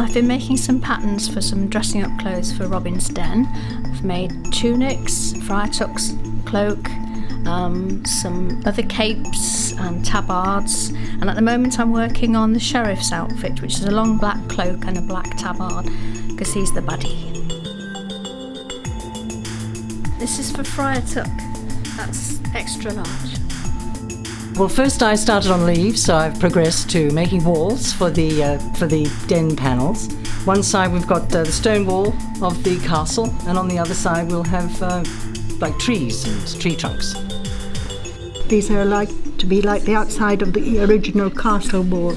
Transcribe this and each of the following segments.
I've been making some patterns for some dressing up clothes for Robin's Den. I've made tunics, friar tucks, cloak, some other capes and tabards, and at the moment I'm working on the sheriff's outfit, which is a long black cloak and a black tabard, because he's the baddie. This is for friar tuck, that's extra large. Well, first I started on leaves, so I've progressed to making walls for the den panels. One side we've got the stone wall of the castle, and on the other side we'll have like trees and tree trunks. These are to be like the outside of the original castle wall,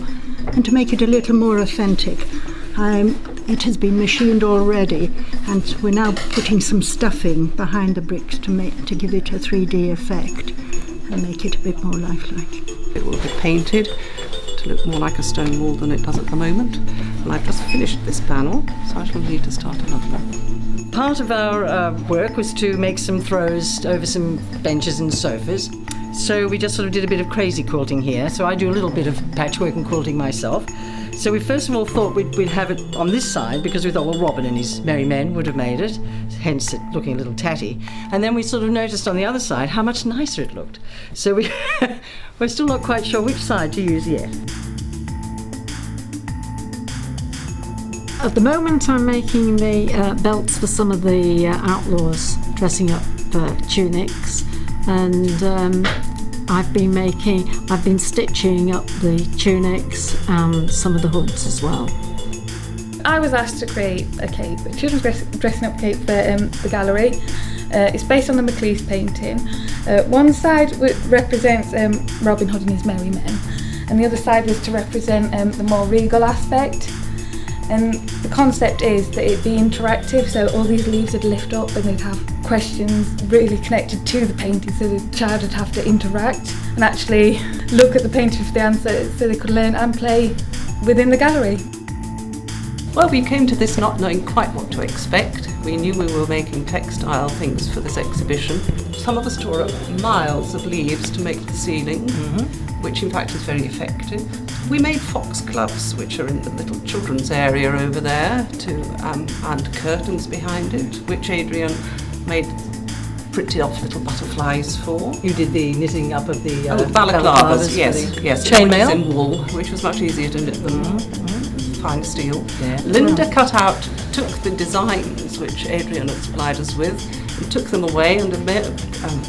and to make it a little more authentic. It has been machined already, and we're now putting some stuffing behind the bricks to give it a 3D effect and make it a bit more lifelike. It will be painted to look more like a stone wall than it does at the moment, and I've just finished this panel, so I shall need to start another one. Part of our work was to make some throws over some benches and sofas. So we just sort of did a bit of crazy quilting here. So I do a little bit of patchwork and quilting myself. So we first of all thought we'd have it on this side, because we thought, well, Robin and his merry men would have made it, hence it looking a little tatty. And then we sort of noticed on the other side how much nicer it looked. So we're still not quite sure which side to use yet. At the moment I'm making the belts for some of the outlaws dressing up tunics, and I've been stitching up the tunics and some of the hoods as well. I was asked to create a cape, a children's dressing up cape for the gallery. It's based on the Maclise painting. One side represents Robin Hood and his merry men, and the other side was to represent the more regal aspect. And the concept is that it'd be interactive, so all these leaves would lift up and they'd have questions really connected to the painting, so the child would have to interact and actually look at the painting for the answer, so they could learn and play within the gallery. Well, we came to this not knowing quite what to expect. We knew we were making textile things for this exhibition. Some of us tore up miles of leaves to make the ceiling, which in fact is very effective. We made foxgloves, which are in the little children's area over there, and curtains behind it, which Adrian printed off little butterflies for. You did the knitting up of the balaclavas, yes. Chainmail? Which is in wool, which was much easier to knit than fine steel. Yeah. Linda took the designs which Adrian had supplied us with and took them away, and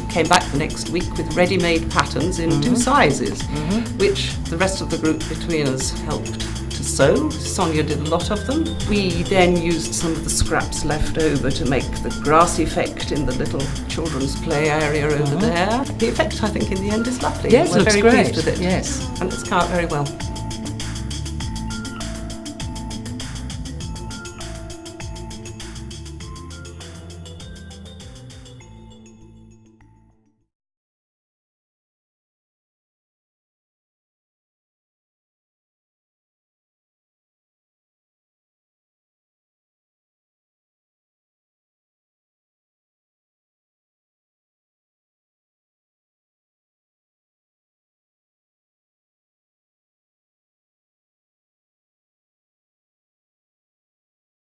came back the next week with ready-made patterns in 2 sizes, which the rest of the group between us helped to sew. Sonia did a lot of them. We then used some of the scraps left over to make the grass effect in the little children's play area over there. The effect, I think, in the end is lovely. Yes, We're looks very great. pleased with it. Yes. And it's come out very well.